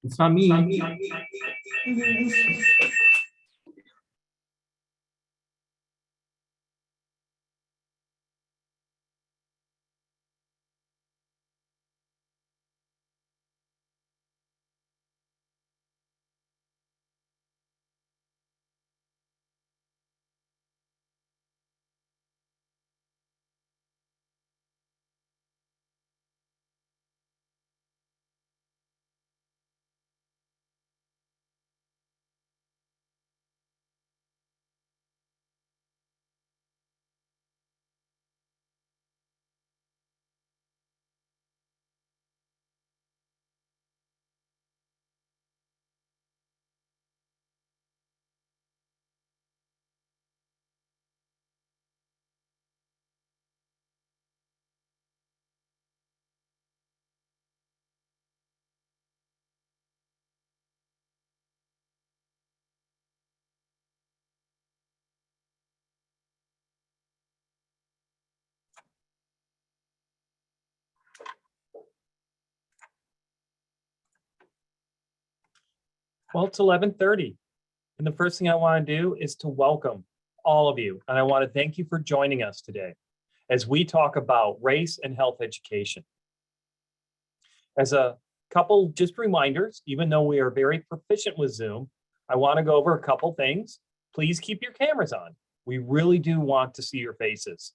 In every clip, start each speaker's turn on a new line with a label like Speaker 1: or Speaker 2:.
Speaker 1: It's not me. Well, it's 11:30, and the first thing I want to do is to welcome all of you, and I want to thank you for joining us today as we talk about race and health education. As a couple just reminders, even though we are very proficient with Zoom, I want to go over a couple things. Please keep your cameras on. We really do want to see your faces.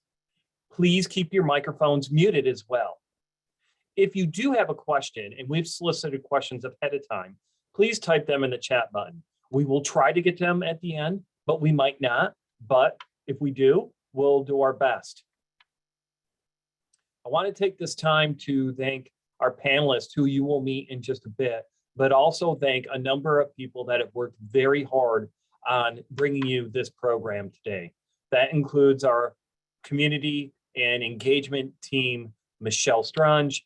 Speaker 1: Please keep your microphones muted as well. If you do have a question, and we've solicited questions ahead of time, please type them in the chat button. We will try to get them at the end, but we might not. But if we do, we'll do our best. I want to take this time to thank our panelists, who you will meet in just a bit, but also thank a number of people that have worked very hard on bringing you this program today. That includes our community and engagement team, Michelle Strunge,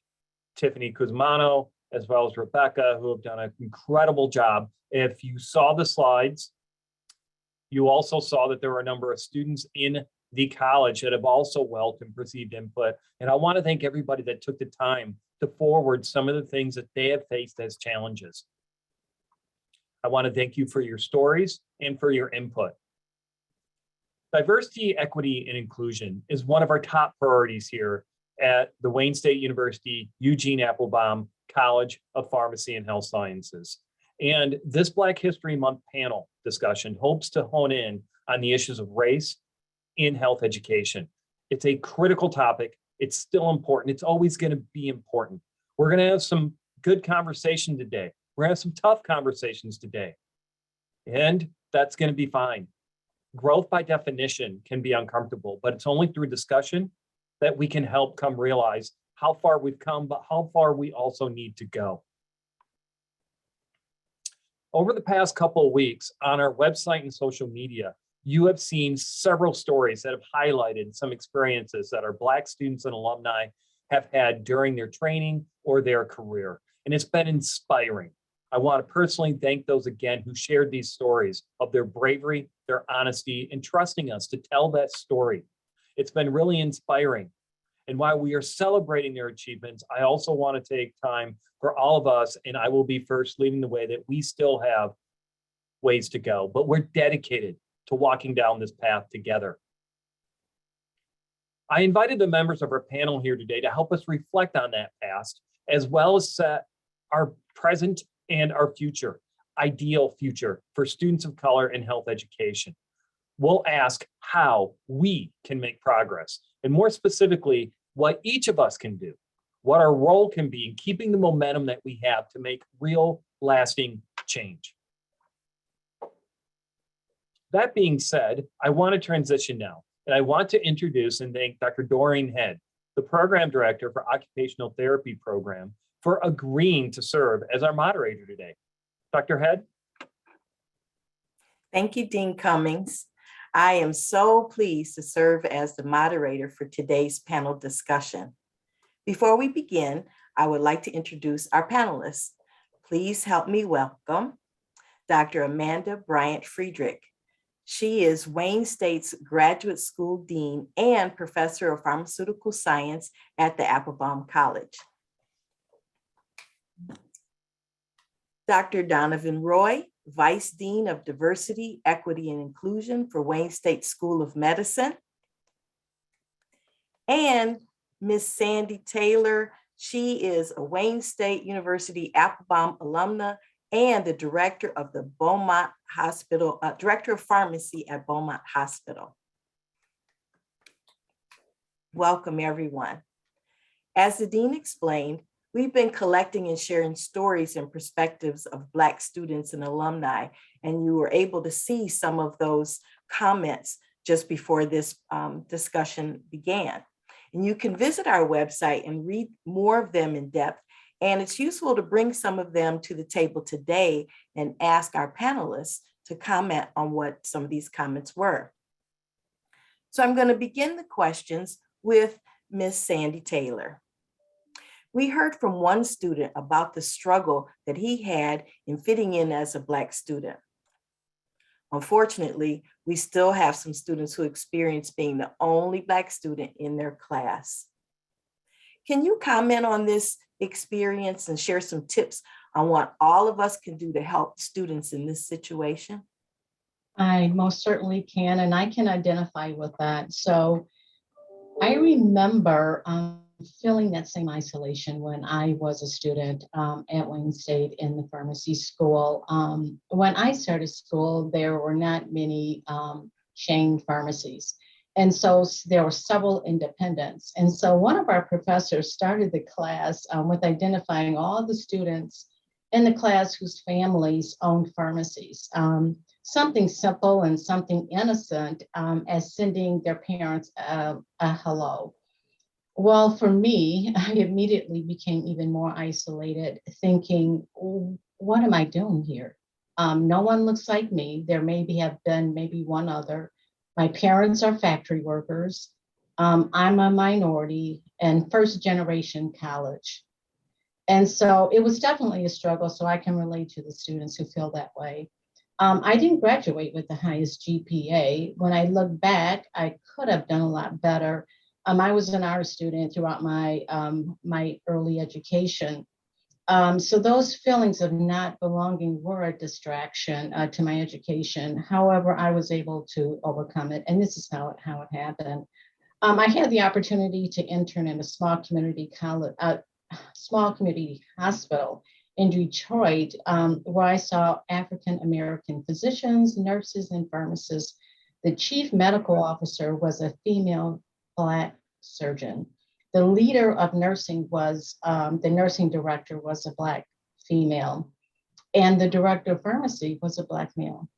Speaker 1: Tiffany Kuzmano, as well as Rebecca, who have done an incredible job. If you saw the slides, you also saw that there were a number of students in the college that have also welcomed received input. And I want to thank everybody that took the time to forward some of the things that they have faced as challenges. I want to thank you for your stories and for your input. Diversity, equity, and inclusion is one of our top priorities here at the Wayne State University Eugene Applebaum College of Pharmacy and Health Sciences. And this Black History Month panel discussion hopes to hone in on the issues of race in health education. It's a critical topic. It's still important. It's always going to be important. We're going to have some good conversation today. We're going to have some tough conversations today. And that's going to be fine. Growth by definition can be uncomfortable, but it's only through discussion that we can help come realize how far we've come, but how far we also need to go. Over the past couple of weeks on our website and social media, you have seen several stories that have highlighted some experiences that our Black students and alumni have had during their training or their career. And it's been inspiring. I want to personally thank those again who shared these stories of their bravery, their honesty, and trusting us to tell that story. It's been really inspiring. And while we are celebrating their achievements, I also want to take time for all of us, and I will be first leading the way, that we still have ways to go, but we're dedicated to walking down this path together. I invited the members of our panel here today to help us reflect on that past, as well as set our present and our future, ideal future for students of color in health education. We'll ask how we can make progress, and more specifically, what each of us can do, what our role can be in keeping the momentum that we have to make real, lasting change. That being said, I want to transition now, and I want to introduce and thank Dr. Doreen Head, the Program Director for Occupational Therapy Program, for agreeing to serve as our moderator today. Dr. Head?
Speaker 2: Thank you, Dean Cummings. I am so pleased to serve as the moderator for today's panel discussion. Before we begin, I would like to introduce our panelists. Please help me welcome Dr. Amanda Bryant-Friedrich. She is Wayne State's Graduate School Dean and Professor of Pharmaceutical Science at the Applebaum College. Dr. Donovan Roy, Vice Dean of Diversity, Equity, and Inclusion for Wayne State School of Medicine. And Ms. Sandy Taylor, she is a Wayne State University Applebaum alumna and the Director of the Beaumont Hospital, Director of Pharmacy at Beaumont Hospital. Welcome, everyone. As the Dean explained, we've been collecting and sharing stories and perspectives of Black students and alumni, and you were able to see some of those comments just before this discussion began. And you can visit our website and read more of them in depth, and it's useful to bring some of them to the table today and ask our panelists to comment on what some of these comments were. So I'm going to begin the questions with Ms. Sandy Taylor. We heard from one student about the struggle that he had in fitting in as a Black student. Unfortunately, we still have some students who experience being the only Black student in their class. Can you comment on this experience and share some tips on what all of us can do to help students in this situation?
Speaker 3: I most certainly can, and I can identify with that. So I remember feeling that same isolation when I was a student at Wayne State in the pharmacy school. When I started school, there were not many chain pharmacies. And so there were several independents. And so one of our professors started the class with identifying all the students in the class whose families owned pharmacies. Something simple and something innocent as sending their parents a hello. Well, for me, I immediately became even more isolated, thinking, what am I doing here? No one looks like me. There have been maybe one other. My parents are factory workers. I'm a minority and first generation college. And so it was definitely a struggle, so I can relate to the students who feel that way. I didn't graduate with the highest GPA. When I look back, I could have done a lot better. I was an art student throughout my early education. So those feelings of not belonging were a distraction to my education. However, I was able to overcome it, and this is how it happened. I had the opportunity to intern in a small community hospital in Detroit, where I saw African American physicians, nurses, and pharmacists. The chief medical officer was a female Black surgeon. The leader of nursing was, the nursing director was a Black female, and the director of pharmacy was a Black male.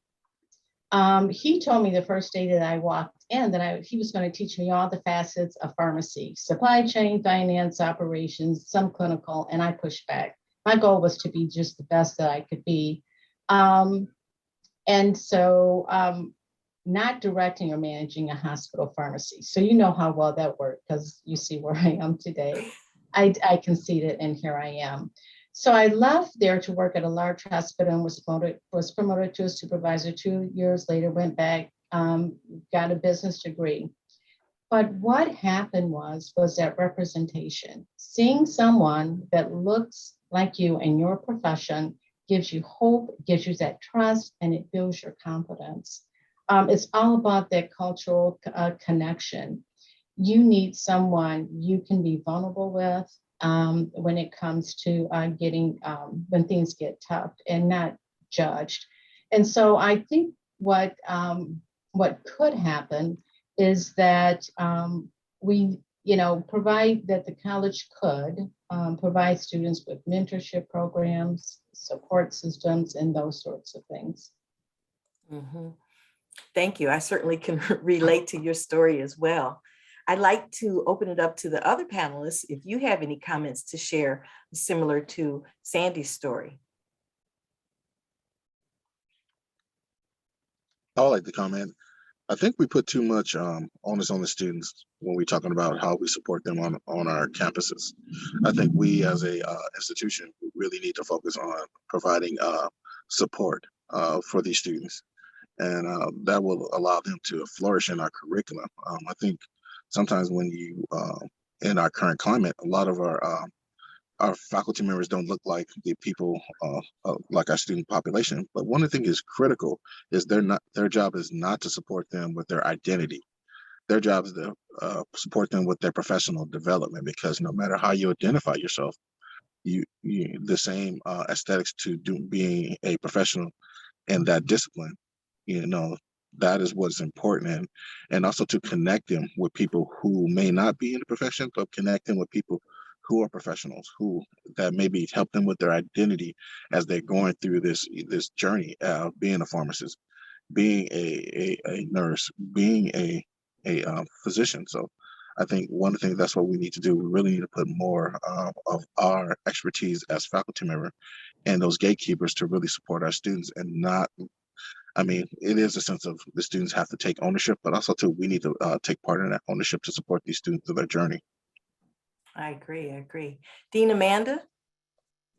Speaker 3: He told me the first day that I walked in that he was going to teach me all the facets of pharmacy, supply chain, finance, operations, some clinical, and I pushed back. My goal was to be just the best that I could be. And so not directing or managing a hospital pharmacy. So you know how well that worked because you see where I am today. I conceded and here I am. So I left there to work at a large hospital and was promoted to a supervisor. 2 years later, went back, got a business degree. But what happened was that representation, seeing someone that looks like you in your profession gives you hope, gives you that trust, and it builds your confidence. It's all about that cultural connection. You need someone you can be vulnerable with when it comes to when things get tough and not judged. And so I think what could happen is that we, provide that the college could provide students with mentorship programs, support systems, and those sorts of things.
Speaker 2: Mm-hmm. Thank you. I certainly can relate to your story as well. I'd like to open it up to the other panelists if you have any comments to share similar to Sandy's story.
Speaker 4: I would like to comment. I think we put too much onus on the students when we're talking about how we support them on our campuses. I think we as a institution really need to focus on providing support for these students, and that will allow them to flourish in our curriculum. I think sometimes when you, in our current climate, a lot of our faculty members don't look like the people like our student population. But one of the things is critical is their job is not to support them with their identity. Their job is to support them with their professional development, because no matter how you identify yourself, you the same aesthetics to being a professional in that discipline, that is what's important. And also to connect them with people who may not be in the profession, but connect them with people who are professionals, that maybe help them with their identity as they're going through this journey of being a pharmacist, being a nurse, being a physician. So I think one of the things that's what we need to do. We really need to put more of our expertise as faculty member and those gatekeepers to really support our students, and not, it is a sense of the students have to take ownership, but also too, we need to take part in that ownership to support these students through their journey.
Speaker 2: I agree. Dean Amanda,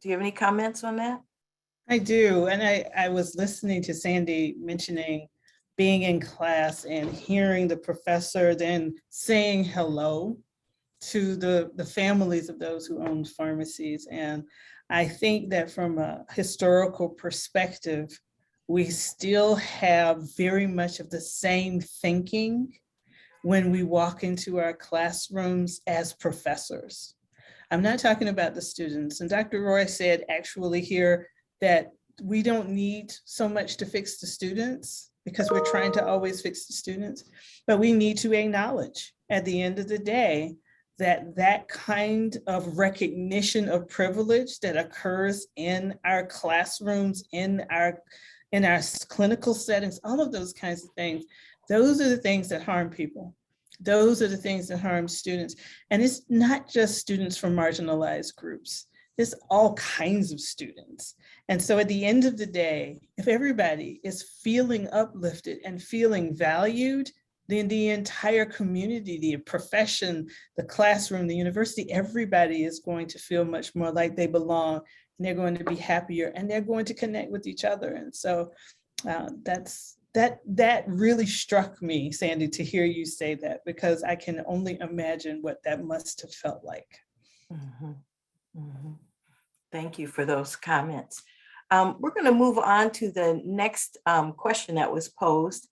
Speaker 2: do you have any comments on that?
Speaker 5: I do. And I was listening to Sandy mentioning being in class and hearing the professor then saying hello to the families of those who own pharmacies. And I think that from a historical perspective, we still have very much of the same thinking when we walk into our classrooms as professors. I'm not talking about the students. And Dr. Roy said actually here that we don't need so much to fix the students, because we're trying to always fix the students, but we need to acknowledge at the end of the day that kind of recognition of privilege that occurs in our classrooms, in our clinical settings, all of those kinds of things. Those are the things that harm people. Those are the things that harm students. And it's not just students from marginalized groups. It's all kinds of students. And so at the end of the day, if everybody is feeling uplifted and feeling valued, then the entire community, the profession, the classroom, the university, everybody is going to feel much more like they belong, and they're going to be happier, and they're going to connect with each other. And so that really struck me, Sandy, to hear you say that, because I can only imagine what that must have felt like.
Speaker 2: Mm-hmm. Mm-hmm. Thank you for those comments. We're going to move on to the next question that was posed.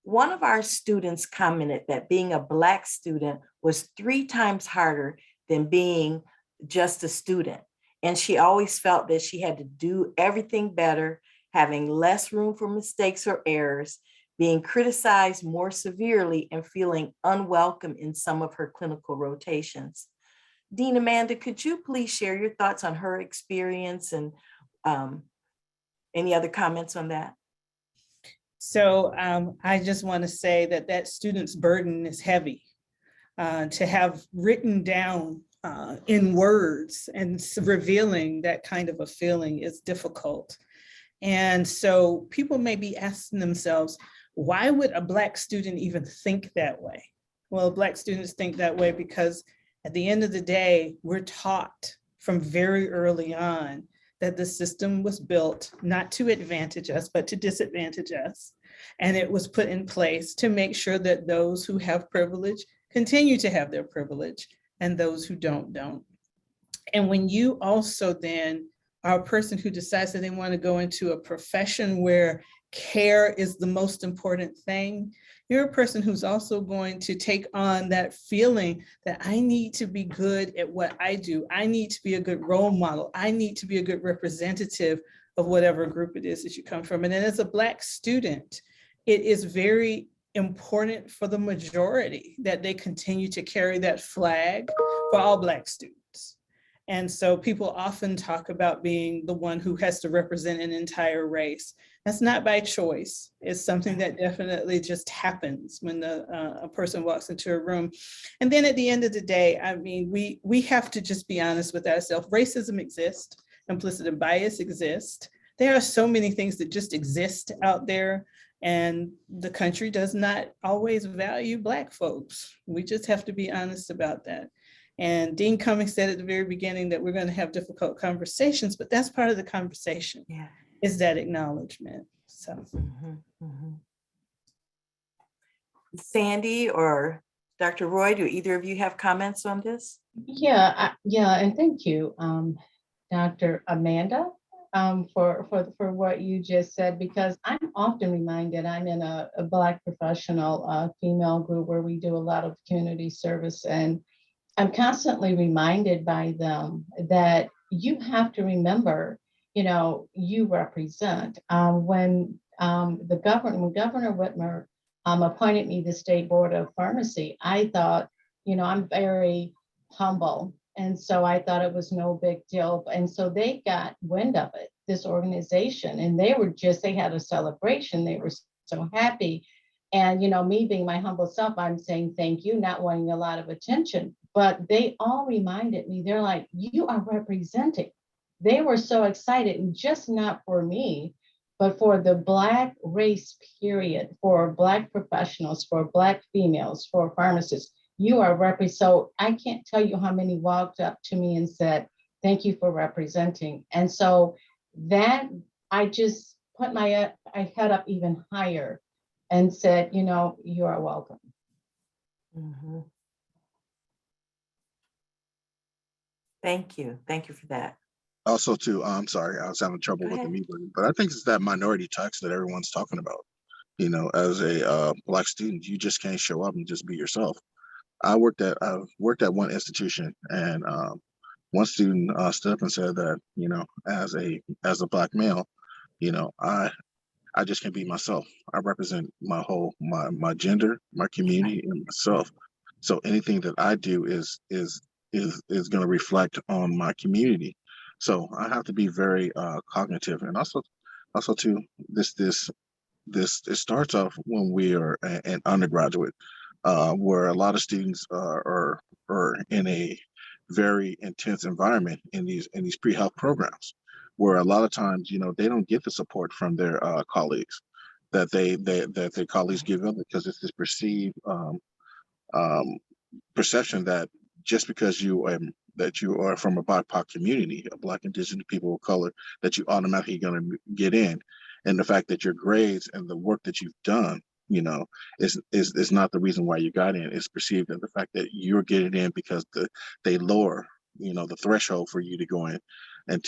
Speaker 2: One of our students commented that being a Black student was 3 times harder than being just a student. And she always felt that she had to do everything better, having less room for mistakes or errors, being criticized more severely, and feeling unwelcome in some of her clinical rotations. Dean Amanda, could you please share your thoughts on her experience and any other comments on that?
Speaker 5: So I just want to say that student's burden is heavy. To have written down in words and revealing that kind of a feeling is difficult. And so people may be asking themselves, Why would a Black student even think that way? Well, Black students think that way because at the end of the day, we're taught from very early on that the system was built not to advantage us, but to disadvantage us. And it was put in place to make sure that those who have privilege continue to have their privilege and those who don't. And when you also then are a person who decides that they want to go into a profession where care is the most important thing, you're a person who's also going to take on that feeling that I need to be good at what I do. I need to be a good role model. I need to be a good representative of whatever group it is that you come from. And then as a Black student, it is very important for the majority that they continue to carry that flag for all Black students. And so people often talk about being the one who has to represent an entire race. That's not by choice. It's something that definitely just happens when a person walks into a room. And then at the end of the day, I mean, we have to just be honest with ourselves. Racism exists, implicit and bias exist. There are so many things that just exist out there, and the country does not always value Black folks. We just have to be honest about that. And Dean Cummings said at the very beginning that we're going to have difficult conversations, but that's part of the conversation.
Speaker 2: Yeah.
Speaker 5: Is that acknowledgement. So.
Speaker 2: Sandy or Dr. Roy, do either of you have comments on this?
Speaker 3: Yeah, and thank you, Dr. Amanda, for what you just said, because I'm often reminded I'm in a Black professional female group where we do a lot of community service, and I'm constantly reminded by them that you have to remember, you represent. When Governor Whitmer appointed me the State Board of Pharmacy, I thought, I'm very humble. And so I thought it was no big deal. And so they got wind of it, this organization, and they had a celebration. They were so happy. And, me being my humble self, I'm saying thank you, not wanting a lot of attention. But they all reminded me, they're like, you are representing. They were so excited, and just not for me, but for the Black race, period, for Black professionals, for Black females, for pharmacists. You are representing. So I can't tell you how many walked up to me and said, thank you for representing. And so that I just put my head up even higher and said, you are welcome.
Speaker 2: Mm-hmm. Thank you. Thank you for that.
Speaker 4: Also, too, I'm sorry, I was having trouble with the mute button, but I think it's that minority tax that everyone's talking about. As a Black student, you just can't show up and just be yourself. I worked at one institution, and one student stood up and said that, as a Black male, I just can't be myself. I represent my gender, my community, and myself. So anything that I do is going to reflect on my community. So I have to be very cognitive, and also too, it starts off when we are an undergraduate, where a lot of students are in a very intense environment in these pre-health programs, where a lot of times they don't get the support from their colleagues that their colleagues give them, because it's this perceived perception that just because you are from a BIPOC community, a Black, Indigenous people of color, that you automatically going to get in, and the fact that your grades and the work that you've done, is not the reason why you got in. It's perceived as the fact that you're getting in because they lower, the threshold for you to go in and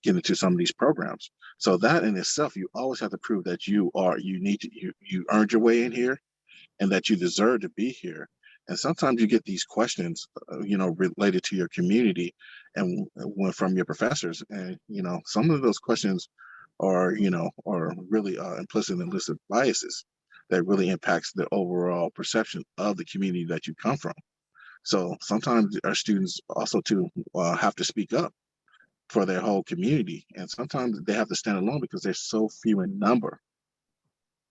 Speaker 4: get into some of these programs. So that in itself, you always have to prove that you earned your way in here, and that you deserve to be here. And sometimes you get these questions, related to your community and from your professors. And, some of those questions are really implicit and illicit biases that really impacts the overall perception of the community that you come from. So sometimes our students also too have to speak up for their whole community. And sometimes they have to stand alone because they're so few in number.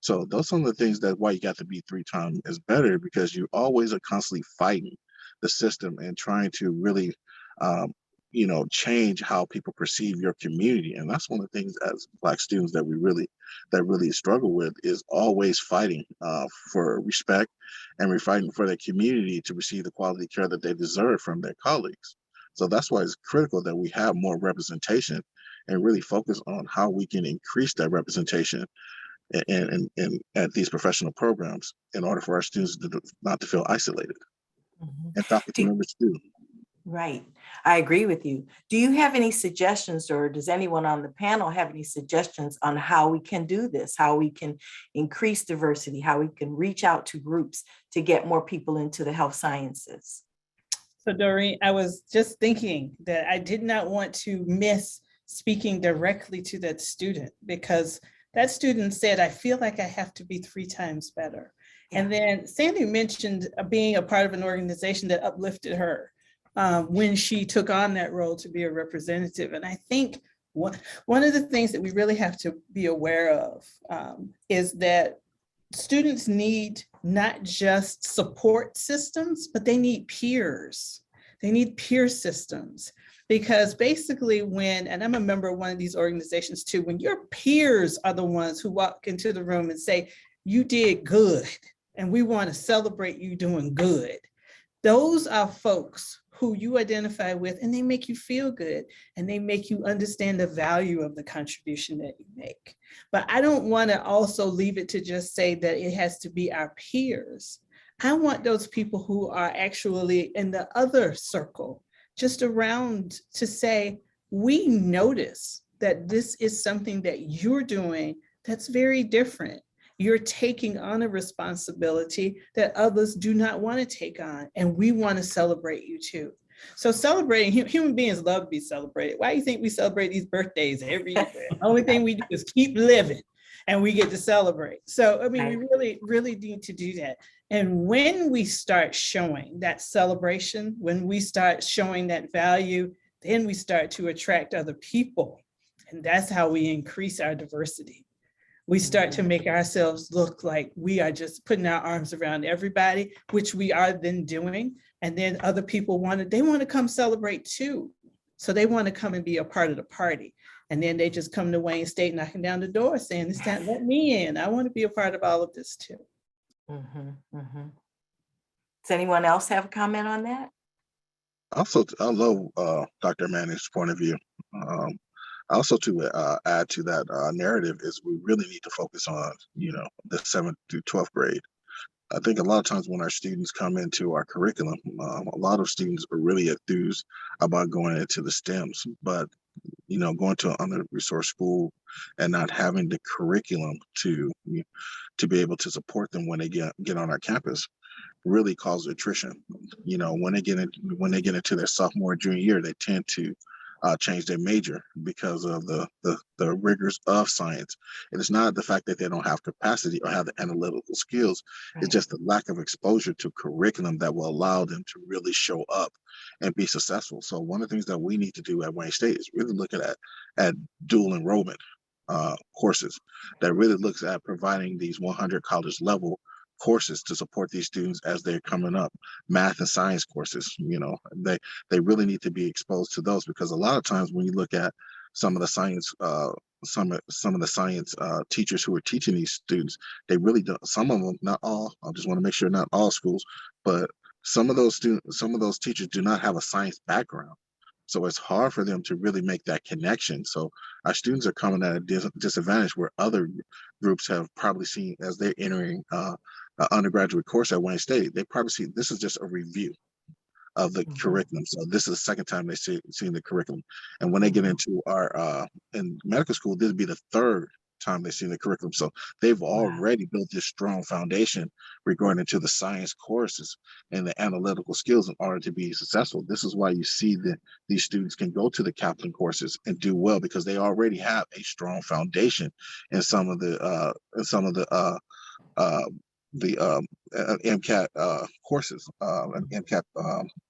Speaker 4: So those are some of the things that why you got to be 3 times is better, because you always are constantly fighting the system and trying to really, change how people perceive your community. And that's one of the things as Black students that really struggle with, is always fighting for respect, and we're fighting for their community to receive the quality care that they deserve from their colleagues. So that's why it's critical that we have more representation and really focus on how we can increase that representation and at these professional programs in order for our students not to feel isolated,
Speaker 2: Mhm.
Speaker 4: and faculty members too.
Speaker 2: Right. I agree with you. Do you have any suggestions, or does anyone on the panel have any suggestions on how we can do this, how we can increase diversity, how we can reach out to groups to get more people into the health sciences?
Speaker 5: So Doreen, I was just thinking that I did not want to miss speaking directly to that student, because that student said, I feel like I have to be 3 times better.
Speaker 2: Yeah.
Speaker 5: And then Sandy mentioned being a part of an organization that uplifted her when she took on that role to be a representative. And I think one of the things that we really have to be aware of is that students need not just support systems, but they need peers. They need peer systems, because basically and I'm a member of one of these organizations too, when your peers are the ones who walk into the room and say, you did good, and we want to celebrate you doing good. Those are folks who you identify with, and they make you feel good, and they make you understand the value of the contribution that you make. But I don't want to also leave it to just say that it has to be our peers. I want those people who are actually in the other circle, just around, to say, we notice that this is something that you're doing that's very different. You're taking on a responsibility that others do not want to take on, and we want to celebrate you too. So celebrating, human beings love to be celebrated. Why do you think we celebrate these birthdays every year? The only thing we do is keep living, and we get to celebrate. So, I mean, we really, really need to do that. And when we start showing that celebration, when we start showing that value, then we start to attract other people. And that's how we increase our diversity. We start to make ourselves look like we are just putting our arms around everybody, which we are then doing. And then other people want to come celebrate too. So they want to come and be a part of the party. And then they just come to Wayne State knocking down the door saying, it's time, let me in. I want to be a part of all of this too.
Speaker 2: Does anyone else have a comment on that?
Speaker 4: Also, I love Dr. Manning's point of view. Also, to add to that narrative, is we really need to focus on, the 7th through 12th grade. I think a lot of times when our students come into our curriculum, a lot of students are really enthused about going into the STEMs, but going to an under-resourced school and not having the curriculum to be able to support them when they get on our campus really causes attrition. When they get into their sophomore, junior year, they tend to change their major because of the rigors of science. And it's not the fact that they don't have capacity or have the analytical skills.
Speaker 2: Right.
Speaker 4: It's just the lack of exposure to curriculum that will allow them to really show up and be successful. So one of the things that we need to do at Wayne State is really look at dual enrollment courses that really looks at providing these 100 college level courses to support these students as they're coming up. Math and science courses, they really need to be exposed to those, because a lot of times when you look at some of the science some of the science teachers who are teaching these students, they really don't, some of them, not all, I just want to make sure not all schools, but some of those teachers do not have a science background. So it's hard for them to really make that connection. So our students are coming at a disadvantage where other groups have probably seen, as they're entering an undergraduate course at Wayne State, they probably see this is just a review of the curriculum. So this is the second time they've seen the curriculum. And when they get into our in medical school, this will be the third time they've seen the curriculum. So they've already built this strong foundation regarding to the science courses and the analytical skills in order to be successful. This is why you see that these students can go to the Kaplan courses and do well, because they already have a strong foundation in some of the MCAT courses and MCAT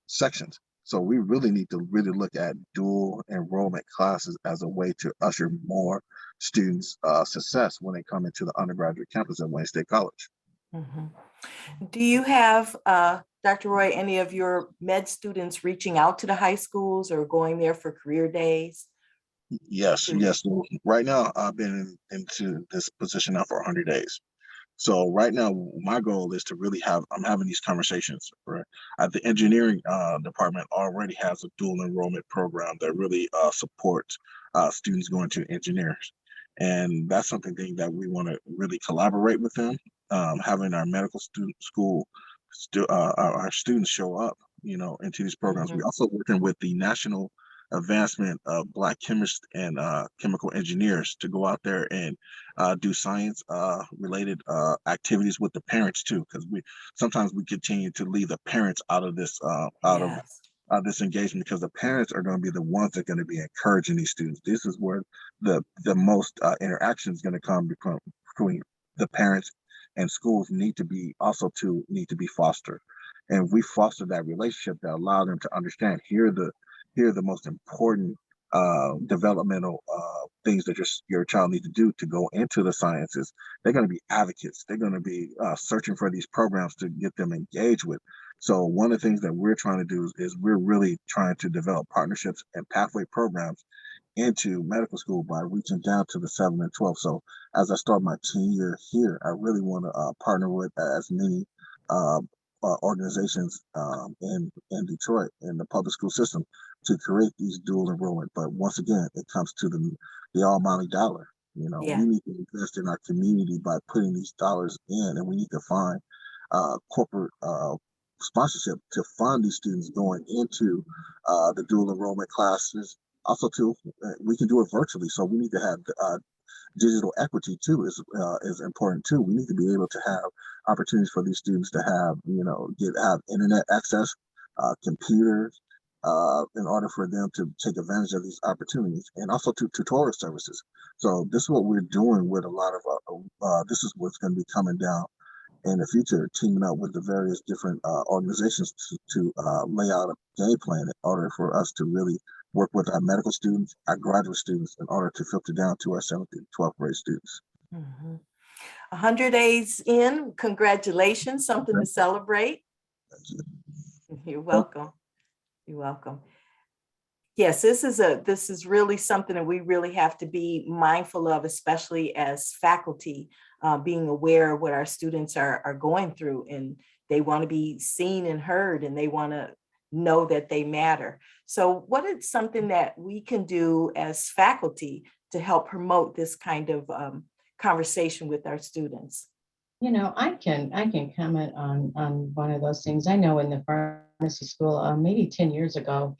Speaker 4: sections. So we really need to really look at dual enrollment classes as a way to usher more students' success when they come into the undergraduate campus at Wayne State College.
Speaker 2: Do you have, Dr. Roy, any of your med students reaching out to the high schools or going there for career days?
Speaker 4: Yes, yes. Right now, I've been into this position now for 100 days. So right now, my goal is to really I'm having these conversations, right? The engineering department already has a dual enrollment program that really supports students going to engineers. And that's something that we want to really collaborate with them, having our medical school, our students show up, into these programs.
Speaker 2: Mhm.
Speaker 4: We also working with the National Advancement of Black Chemists and Chemical Engineers to go out there and do science related activities with the parents too, because sometimes we continue to leave the parents out of this
Speaker 2: Yes.
Speaker 4: this engagement, because the parents are going to be the ones that are going to be encouraging these students. This is where the most interaction is going to come between the parents and schools need to be fostered. And if we foster that relationship that allow them to understand here are the most important developmental things that your child needs to do to go into the sciences. They're going to be advocates. They're going to be searching for these programs to get them engaged with. So one of the things that we're trying to do is we're really trying to develop partnerships and pathway programs into medical school by reaching down to the 7 and 12. So as I start my 10-year here, I really want to partner with as many uh, organizations in Detroit in the public school system to create these dual enrollment. But once again, it comes to the almighty dollar.
Speaker 2: Yeah.
Speaker 4: We need to invest in our community by putting these dollars in, and we need to find corporate sponsorship to fund these students going into the dual enrollment classes. Also, too, we can do it virtually, so we need to have digital equity too is important too. We need to be able to have opportunities for these students to have have internet access, computers, in order for them to take advantage of these opportunities, and also to tutorial services. So this is what we're doing with a lot of this is what's going to be coming down in the future, teaming up with the various different organizations to lay out a game plan in order for us to really work with our medical students, our graduate students, in order to filter down to our 7th and 12th grade students.
Speaker 2: Mhm. 100 days in, congratulations, something to celebrate.
Speaker 4: Thank you.
Speaker 2: You're welcome. You're welcome. Yes, this is really something that we really have to be mindful of, especially as faculty, being aware of what our students are going through, and they want to be seen and heard, and they want to know that they matter. So what is something that we can do as faculty to help promote this kind of conversation with our students?
Speaker 3: I can comment on one of those things. I know in the pharmacy school, maybe 10 years ago,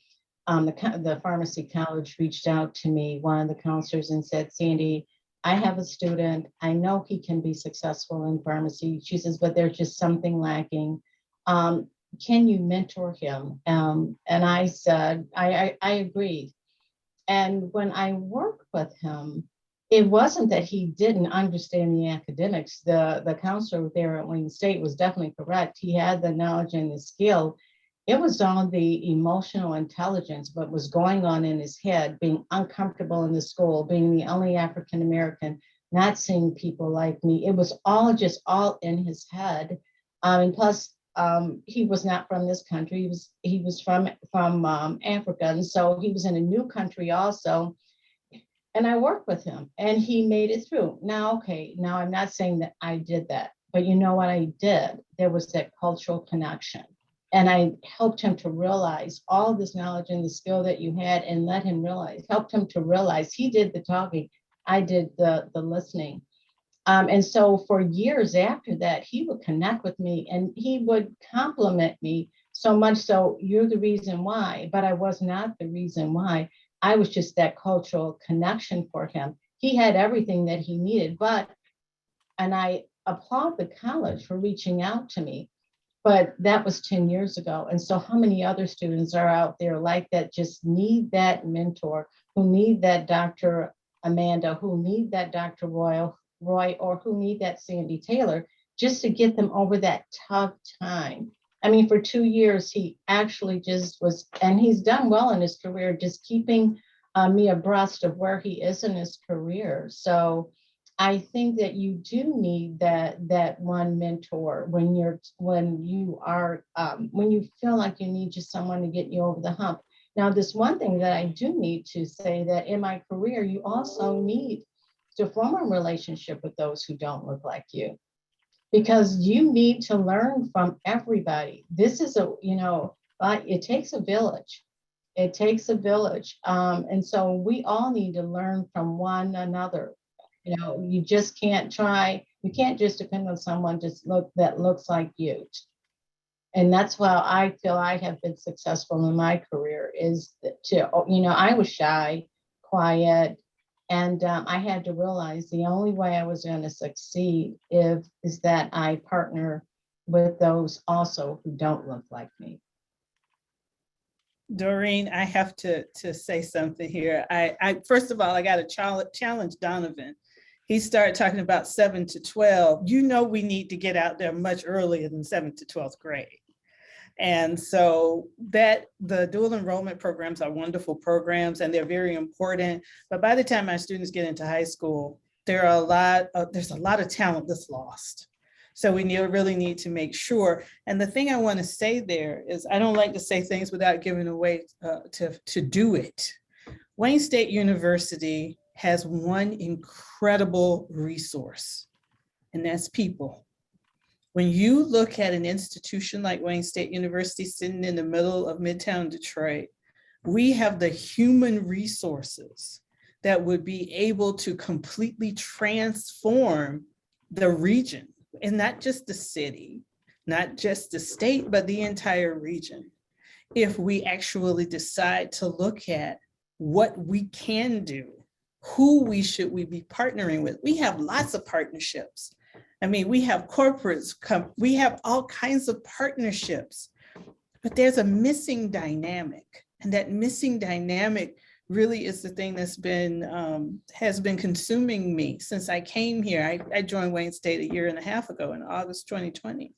Speaker 3: the pharmacy college reached out to me, one of the counselors, and said, Sandy, I have a student. I know he can be successful in pharmacy. She says, but there's just something lacking. Can you mentor him? And I said, I agreed. And when I worked with him, it wasn't that he didn't understand the academics. The counselor there at Wayne State was definitely correct. He had the knowledge and the skill. It was on the emotional intelligence, what was going on in his head, being uncomfortable in the school, being the only African American, not seeing people like me. It was all in his head. And plus, he was not from this country. He was from Africa, and so he was in a new country also. And I worked with him, and he made it through. Now, I'm not saying that I did that, but you know what I did? There was that cultural connection. And I helped him to realize all this knowledge and the skill that you had, and helped him to realize he did the talking, I did the listening. And so for years after that, he would connect with me and he would compliment me so much so, you're the reason why, but I was not the reason why. I was just that cultural connection for him. He had everything that he needed, and I applaud the college for reaching out to me. But that was 10 years ago. And so how many other students are out there like that, just need that mentor, who need that Dr. Amanda, who need that Dr. Roy, or who need that Sandy Taylor, just to get them over that tough time. I mean, for 2 years, he actually just was, and he's done well in his career, just keeping me abreast of where he is in his career. So I think that you do need that one mentor when you feel like you need just someone to get you over the hump. Now, this one thing that I do need to say that in my career, you also need to form a relationship with those who don't look like you, because you need to learn from everybody. This is it takes a village. It takes a village. And so we all need to learn from one another. You just can't just depend on someone that looks like you. And that's why I feel I have been successful in my career I was shy, quiet, and I had to realize the only way I was going to succeed is that I partner with those also who don't look like me.
Speaker 5: Doreen, I have to say something here. I first of all, I got to challenge Donovan. He started talking about 7 to 12. We need to get out there much earlier than 7th to 12th grade. And so the dual enrollment programs are wonderful programs and they're very important. But by the time my students get into high school, there's a lot of talent that's lost. So we really need to make sure. And the thing I want to say there is I don't like to say things without giving away to do it. Wayne State University has one incredible resource, and that's people. When you look at an institution like Wayne State University sitting in the middle of Midtown Detroit, we have the human resources that would be able to completely transform the region, and not just the city, not just the state, but the entire region. If we actually decide to look at what we can do, who we be partnering with. We have lots of partnerships. I mean, we have corporates, we have all kinds of partnerships, but there's a missing dynamic. And that missing dynamic really is the thing that's has been consuming me since I came here. I joined Wayne State a year and a half ago in August 2020.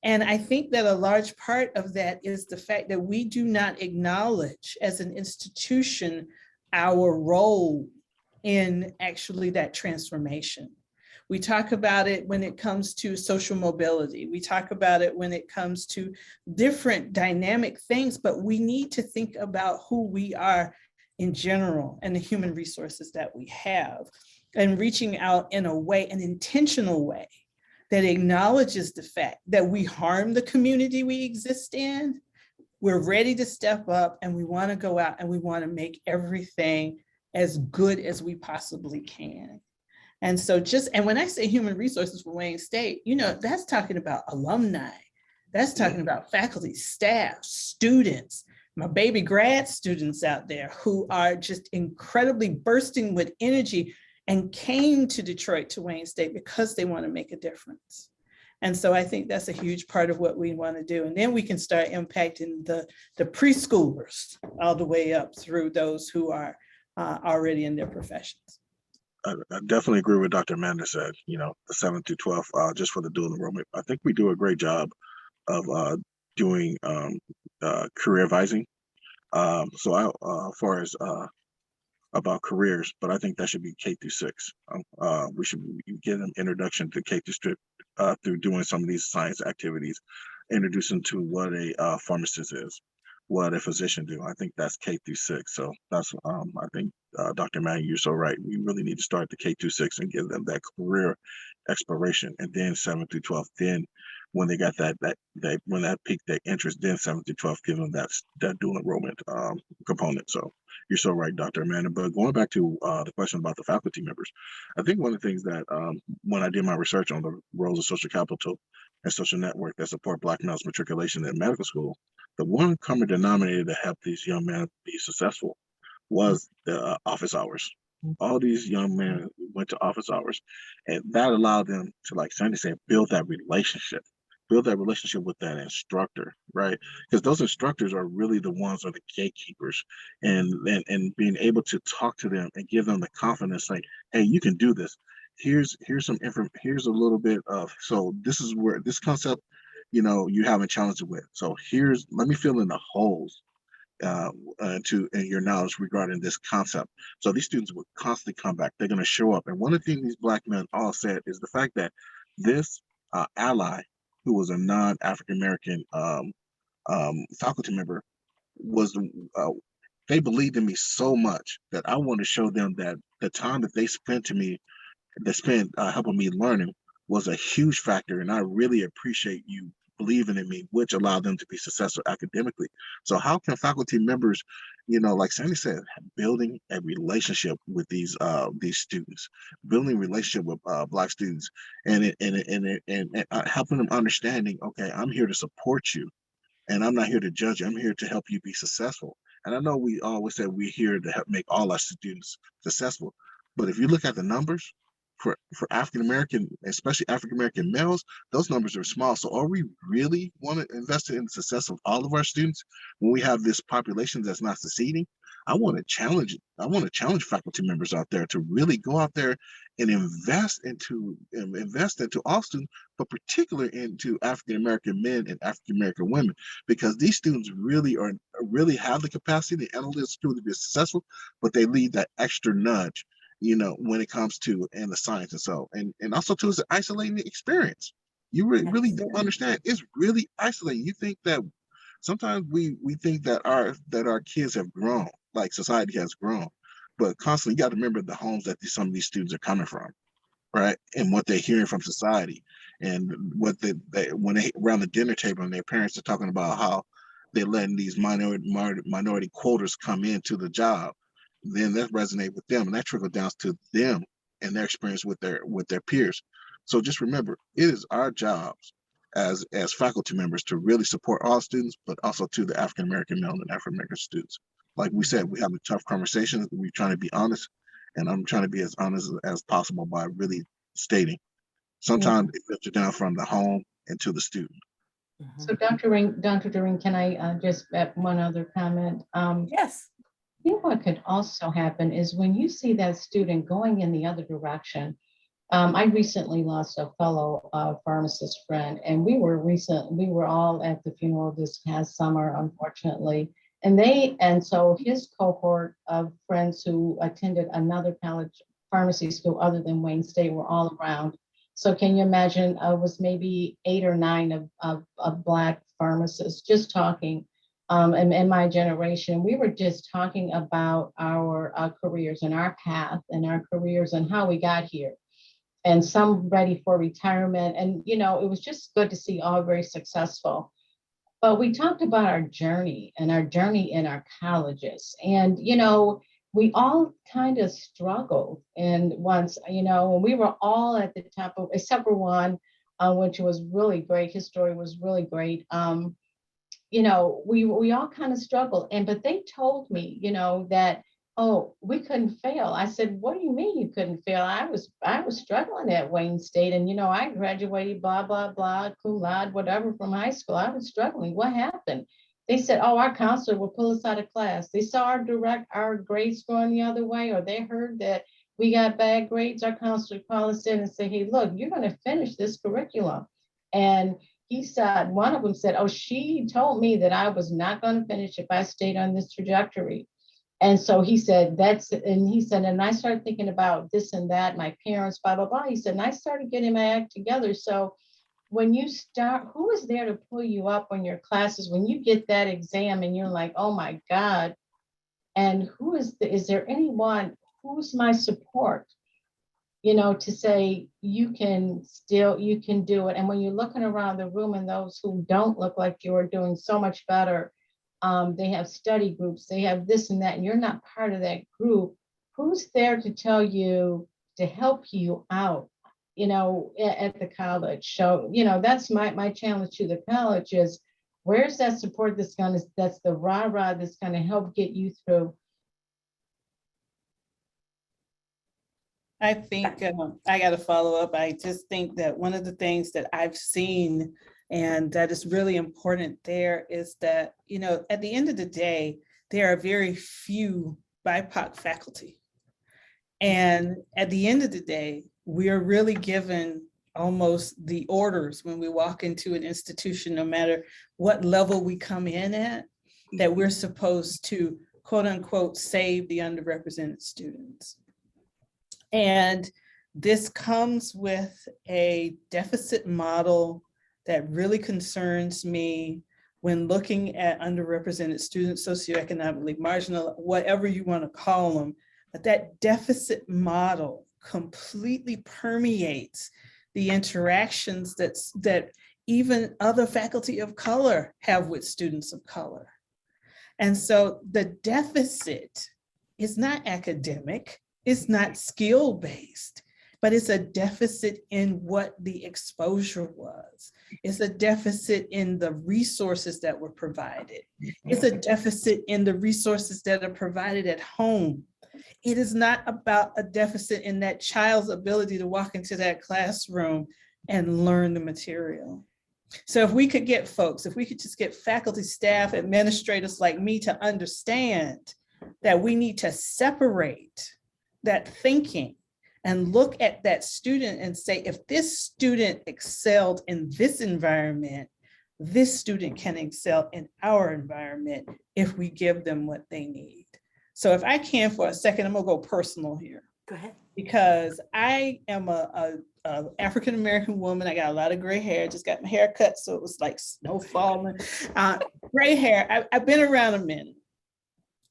Speaker 5: And I think that a large part of that is the fact that we do not acknowledge as an institution our role in actually that transformation. We talk about it when it comes to social mobility. We talk about it when it comes to different dynamic things, but we need to think about who we are in general and the human resources that we have, and reaching out in a way, an intentional way that acknowledges the fact that we harm the community we exist in. We're ready to step up and we want to go out and we want to make everything as good as we possibly can. And so and when I say human resources for Wayne State, that's talking about alumni, that's talking about faculty, staff, students, my baby grad students out there who are just incredibly bursting with energy and came to Detroit, to Wayne State, because they want to make a difference. And so I think that's a huge part of what we want to do. And then we can start impacting the preschoolers all the way up through those who are already in their professions.
Speaker 4: I definitely agree with Dr. Amanda said, the 7th to 12th, just for the dual enrollment. I think we do a great job of doing career advising. As far as about careers, but I think that should be K through 6. We should get an introduction to K through through doing some of these science activities, introduce them to what a pharmacist is, what a physician do. I think that's K through 6. So that's I think Dr. Mann, you're so right. We really need to start the K through 6 and give them that career exploration, and then 7 through 12. Then when they got when that piqued their interest, then 7 through 12, give them that dual enrollment component. So you're so right, Dr. Amanda. But going back to the question about the faculty members, I think one of the things that when I did my research on the roles of social capital and social network that support Black males' matriculation in medical school, the one common denominator to help these young men be successful was the office hours. All these young men went to office hours, and that allowed them to, like Sandy said, build that relationship with that instructor, right? Because those instructors are really the ones who are the gatekeepers, and being able to talk to them and give them the confidence, like, hey, you can do this. Here's some information. Here's a little bit of, so this is where this concept, you haven't challenged it with. So let me fill in the holes. and your knowledge regarding this concept. So these students will constantly come back. They're going to show up. And one of the things these Black men all said is the fact that this ally, who was a non-African American faculty member, was they believed in me so much that I want to show them that the time that they spent helping me learning was a huge factor, and I really appreciate you believing in me, which allowed them to be successful academically. So how can faculty members, like Sandy said, building a relationship with these students, building a relationship with Black students, and helping them understanding, okay, I'm here to support you, and I'm not here to judge you. I'm here to help you be successful. And I know we always say we're here to help make all our students successful, but if you look at the numbers, for African American, especially African American males, those numbers are small. So are we really want to invest in the success of all of our students when we have this population that's not succeeding? I want to challenge faculty members out there to really go out there and invest into all students, but particularly into African American men and African American women, because these students really have the capacity, the analytical skill to be successful, but they need that extra nudge, when it comes to and the science. And so and also too, it's an isolating experience. You really don't understand. It's really isolating. You think that sometimes we think that our kids have grown, like society has grown, but constantly you got to remember the homes that some of these students are coming from, right? And what they're hearing from society, and what they when they around the dinner table and their parents are talking about how they're letting these minority quotas come into the job, then that resonate with them, and that trickle down to them and their experience with their peers. So just remember, it is our jobs as faculty members to really support all students, but also to the African American male and African American students. Like we said, we have a tough conversation. We're trying to be honest, and I'm trying to be as honest as possible by really stating. Sometimes it filters down from the home into the student.
Speaker 3: So Dr. Doreen, can I just add one other comment?
Speaker 2: Yes.
Speaker 3: I think what could also happen is when you see that student going in the other direction. I recently lost a fellow pharmacist friend, and we were all at the funeral this past summer, unfortunately. And so his cohort of friends who attended another college pharmacy school other than Wayne State were all around. So can you imagine, was maybe 8 or 9 of Black pharmacists just talking. In my generation, we were just talking about our careers and our path and our careers and how we got here. And some ready for retirement. And, it was just good to see all very successful. But we talked about our journey in our colleges. And, we all kind of struggled. And once, when we were all at the top of, except for one, which was really great. His story was really great. We all kind of struggled. But they told me, that, oh, we couldn't fail. I said, what do you mean you couldn't fail? I was struggling at Wayne State, and I graduated blah blah blah, cum laude, whatever, from high school. I was struggling. What happened? They said, oh, our counselor will pull us out of class. They saw our grades going the other way, or they heard that we got bad grades. Our counselor called us in and said, hey, look, you're going to finish this curriculum. And he said, one of them said, oh, she told me that I was not going to finish if I stayed on this trajectory. And so he said, and I started thinking about this and that, my parents, blah, blah, blah. He said, and I started getting my act together. So when you start, who is there to pull you up on your classes when you get that exam and you're like, oh my God, and is there anyone, who's my support? To say you can do it. And when you're looking around the room and those who don't look like you are doing so much better, they have study groups, they have this and that, and you're not part of that group, who's there to tell you, to help you out, at the college? So, that's my challenge to the college is, where's that support that's the rah-rah that's going to help get you through?
Speaker 5: I think I got to follow up. I just think that one of the things that I've seen and that is really important there is that, at the end of the day, there are very few BIPOC faculty. And at the end of the day, we are really given almost the orders when we walk into an institution, no matter what level we come in at. that we're supposed to, quote unquote, save the underrepresented students. And this comes with a deficit model that really concerns me when looking at underrepresented students, socioeconomically marginal, whatever you want to call them. But that deficit model completely permeates the interactions that even other faculty of color have with students of color. And so the deficit is not academic, it's not skill-based, but it's a deficit in what the exposure was. It's a deficit in the resources that were provided. It's a deficit in the resources that are provided at home. It is not about a deficit in that child's ability to walk into that classroom and learn the material. So if we could get folks, if we could just get faculty, staff, administrators like me to understand that we need to separate that thinking and look at that student and say, if this student excelled in this environment, this student can excel in our environment if we give them what they need. So if I can for a second, I'm gonna go personal here.
Speaker 2: Go ahead. Because
Speaker 5: I am a African-American woman. I got a lot of gray hair, just got my hair cut, so it was like snow falling. Gray hair, I've been around a minute.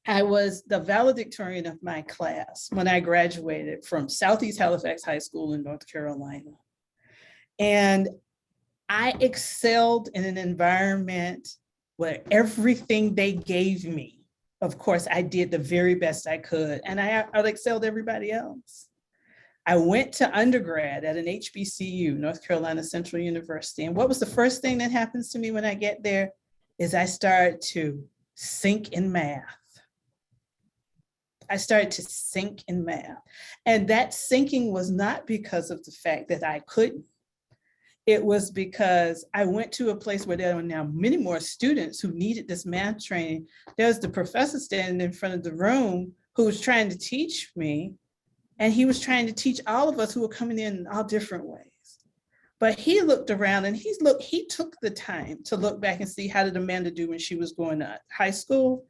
Speaker 5: I was the valedictorian of my class when I graduated from Southeast Halifax High School in North Carolina. And I excelled in an environment where everything they gave me, of course, I did the very best I could, and I excelled everybody else. I went to undergrad at an HBCU, North Carolina Central University. And what was the first thing that happens to me when I get there is I started to sink in math. I started to sink in math. And that sinking was not because of the fact that I couldn't. It was because I went to a place where there were now many more students who needed this math training. There was the professor standing in front of the room who was trying to teach me, and he was trying to teach all of us who were coming in all different ways. But he looked around and he took the time to look back and see, how did Amanda do when she was going to high school?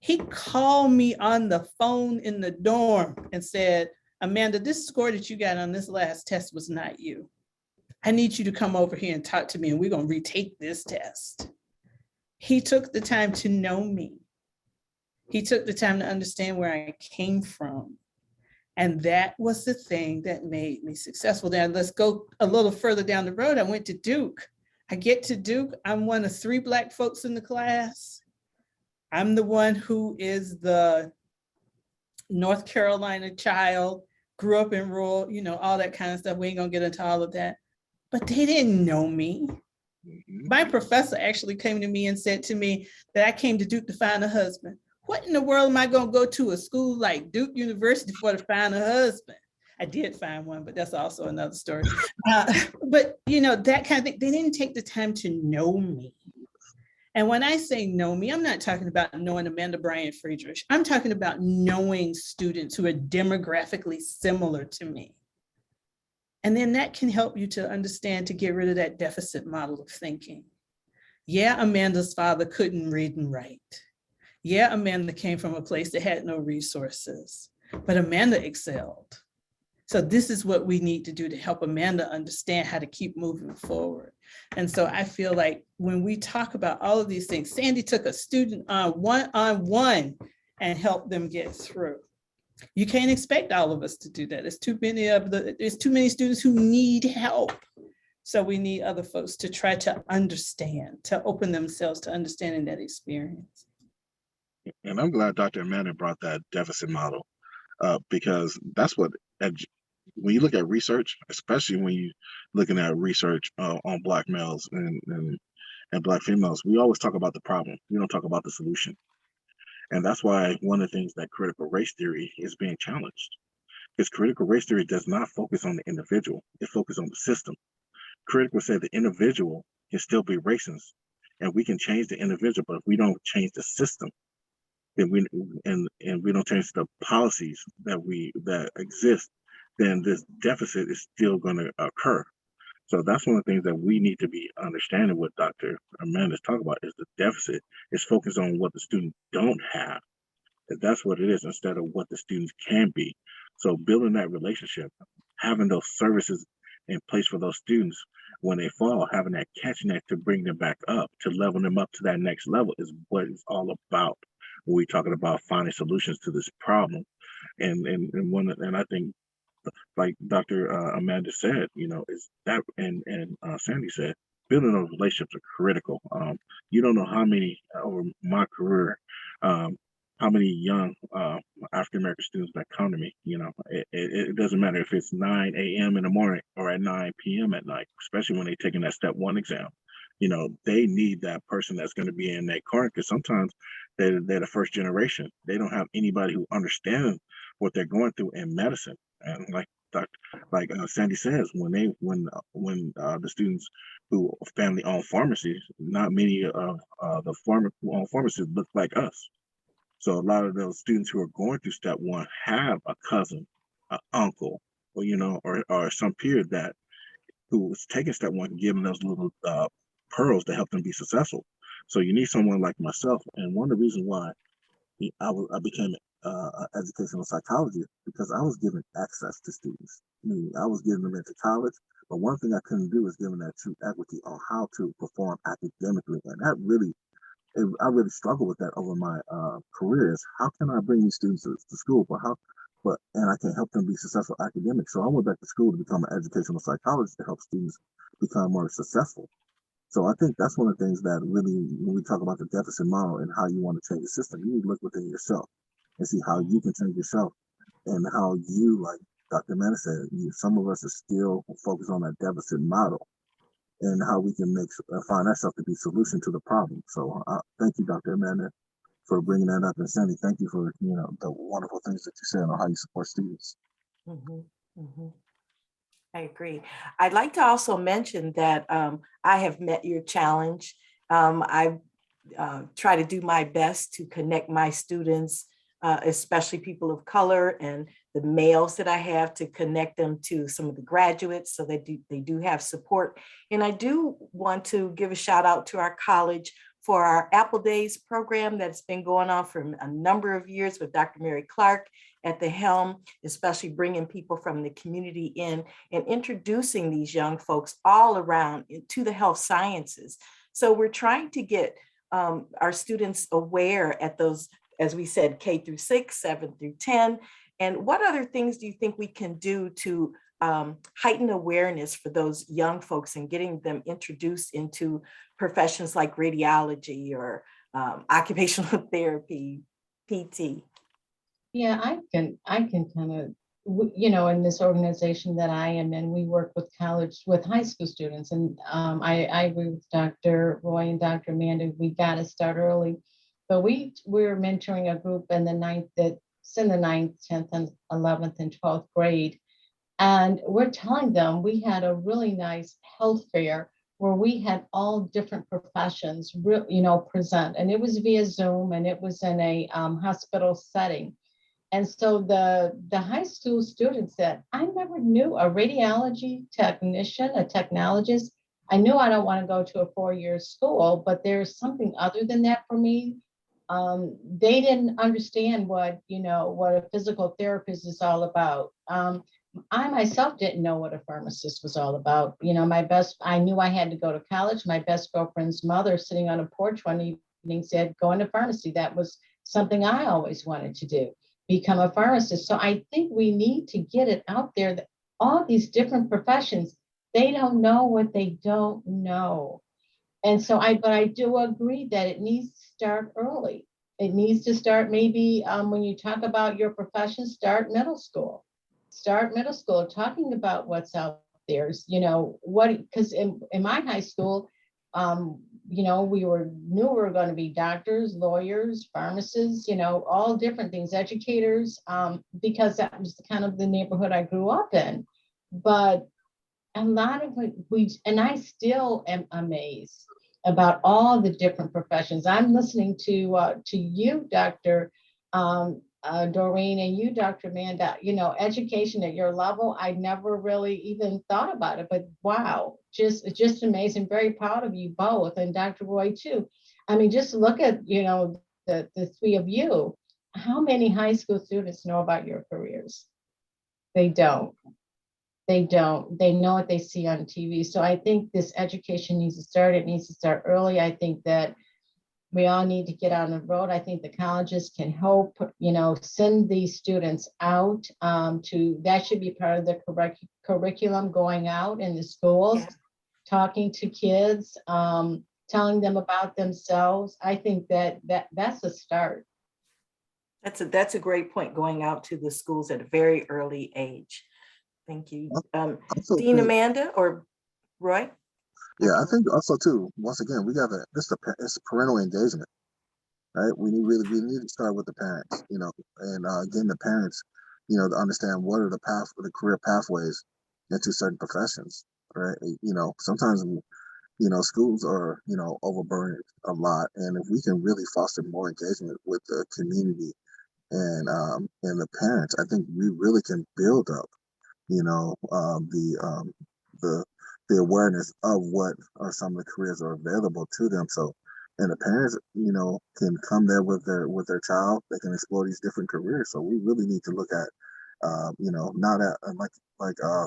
Speaker 5: He called me on the phone in the dorm and said, Amanda, this score that you got on this last test was not you. I need you to come over here and talk to me, and we're going to retake this test. He took the time to know me. He took the time to understand where I came from. And that was the thing that made me successful. Now let's go a little further down the road. I went to Duke. I get to Duke. I'm one of 3 Black folks in the class. I'm the one who is the North Carolina child, grew up in rural, all that kind of stuff. We ain't gonna get into all of that. But they didn't know me. My professor actually came to me and said to me that I came to Duke to find a husband. What in the world am I going to go to a school like Duke University for to find a husband? I did find one, but that's also another story. But that kind of thing, they didn't take the time to know me. And when I say know me, I'm not talking about knowing Amanda Bryant-Friedrich. I'm talking about knowing students who are demographically similar to me. And then that can help you to understand, to get rid of that deficit model of thinking. Yeah, Amanda's father couldn't read and write. Yeah, Amanda came from a place that had no resources, but Amanda excelled. So this is what we need to do to help Amanda understand how to keep moving forward. And so I feel like when we talk about all of these things, Sandy took a student on one-on-one and helped them get through. You can't expect all of us to do that. There's too many students who need help. So we need other folks to try to understand, to open themselves to understanding that experience.
Speaker 4: And I'm glad Dr. Amanda brought that deficit model because that's what, when you look at research, especially when you're looking at research on Black males and Black females, we always talk about the problem. We don't talk about the solution. And that's why one of the things that critical race theory is being challenged, because critical race theory does not focus on the individual, it focuses on the system. Critical said the individual can still be racist and we can change the individual, but if we don't change the system, then we don't change the policies that exist, then this deficit is still going to occur. So that's one of the things that we need to be understanding what Dr. Amanda's talking about is the deficit is focused on what the students don't have. That's what it is instead of what the students can be. So building that relationship, having those services in place for those students when they fall, having that catch net to bring them back up, to level them up to that next level is what it's all about when we're talking about finding solutions to this problem. And I think like Dr. Amanda said, is that and Sandy said, building those relationships are critical. You don't know how many over my career, how many young African American students that come to me. It doesn't matter if it's 9 a.m. in the morning or at 9 p.m. at night, especially when they're taking that step one exam. They need that person that's going to be in their corner because sometimes they're the first generation. They don't have anybody who understands what they're going through in medicine. And like Sandy says, when the students who family owned pharmacies, not many of the farmer who own pharmacies look like us. So a lot of those students who are going through step one have a cousin, an uncle, or some peer that who was taking step one, giving those little pearls to help them be successful. So you need someone like myself. And one of the reasons why I became an educational psychologist because I was given access to students. I was getting them into college, but one thing I couldn't do is give them that true equity on how to perform academically, and that really, I really struggled with that over my career. Is how can I bring these students to school, and I can help them be successful academics. So I went back to school to become an educational psychologist to help students become more successful. So I think that's one of the things that really, when we talk about the deficit model and how you want to change the system, you need to look within yourself and see how you can change yourself and how you, like Dr. Amanda said, some of us are still focused on that deficit model and how we can find ourselves to be solution to the problem. So thank you, Dr. Amanda, for bringing that up. And Sandy, thank you for, the wonderful things that you said on how you support students.
Speaker 2: Mhm, mhm. I agree. I'd like to also mention that I have met your challenge. I try to do my best to connect my students, especially people of color and the males that I have, to connect them to some of the graduates so they do have support. And I do want to give a shout out to our college for our Apple Days program that's been going on for a number of years with Dr. Mary Clark at the helm, especially bringing people from the community in and introducing these young folks all around to the health sciences. So we're trying to get our students aware at those, as we said, K through 6, 7 through 10. And what other things do you think we can do to heighten awareness for those young folks and getting them introduced into professions like radiology or occupational therapy, PT?
Speaker 3: Yeah, I can kind of, in this organization that I am in, we work with high school students. And I agree with Dr. Roy and Dr. Amanda, we got to start early. But we're mentoring a group in the 9th, 10th, and 11th, and 12th grade. And we're telling them we had a really nice health fair where we had all different professions, present. And it was via Zoom, and it was in a hospital setting. And so the high school students said, I never knew a radiology technician, a technologist. I knew I don't want to go to a 4-year school, but there's something other than that for me. They didn't understand what a physical therapist is all about. I myself didn't know what a pharmacist was all about. I knew I had to go to college. My best girlfriend's mother, sitting on a porch one evening, said, go into pharmacy. That was something I always wanted to do, become a pharmacist. So I think we need to get it out there that all these different professions, they don't know what they don't know. And so but I do agree that it needs to start early. It needs to start maybe when you talk about your profession, start middle school. Start middle school talking about what's out there. Because in my high school, we knew we were going to be doctors, lawyers, pharmacists, all different things, educators, because that was kind of the neighborhood I grew up in. But a lot of it, and I still am amazed about all the different professions. I'm listening to you, Dr. Doreen, and you, Dr. Amanda, you know, education at your level, I never really even thought about it, but wow, just amazing. Very proud of you both, and Dr. Roy too. I mean, just look at, you know, the three of you. How many high school students know about your careers? They don't. They don't. They know what they see on TV. So I think this education needs to start. It needs to start early. I think that we all need to get on the road. I think the colleges can help, you know, send these students out that should be part of the curriculum, going out in the schools,
Speaker 2: Yeah.
Speaker 3: talking to kids, telling them about themselves. I think that's a start.
Speaker 2: That's a great point, going out to the schools at a very early age. Thank you.
Speaker 4: Also,
Speaker 2: Dean
Speaker 4: too,
Speaker 2: Amanda or Roy?
Speaker 4: yeah, I think also too, once again, we got it's parental engagement, right? We need to start with the parents, you know, and getting the parents, you know, to understand what are the career pathways into certain professions, right? You know, sometimes, you know, schools are, you know, overburdened a lot, and if we can really foster more engagement with the community and the parents, I think we really can build up, you know, the the awareness of what are some of the careers that are available to them. So, and the parents, you know, can come there with their child. They can explore these different careers. So we really need to look at, you know, not at like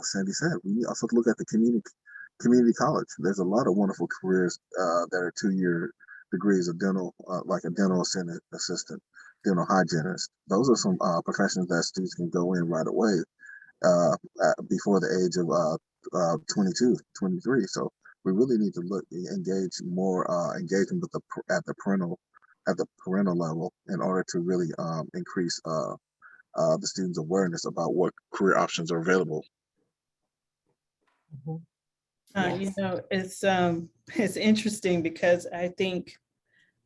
Speaker 4: Sandy said, we also look at the community college. There's a lot of wonderful careers that are 2-year degrees of dental, like a dental assistant, dental hygienist. Those are some professions that students can go in right away before the age of 22, 23. So we really need to engage more engagement with at the parental level in order to really increase the students' awareness about what career options are available.
Speaker 2: Mhm.
Speaker 5: You
Speaker 2: Yes.
Speaker 5: know, it's interesting because I think,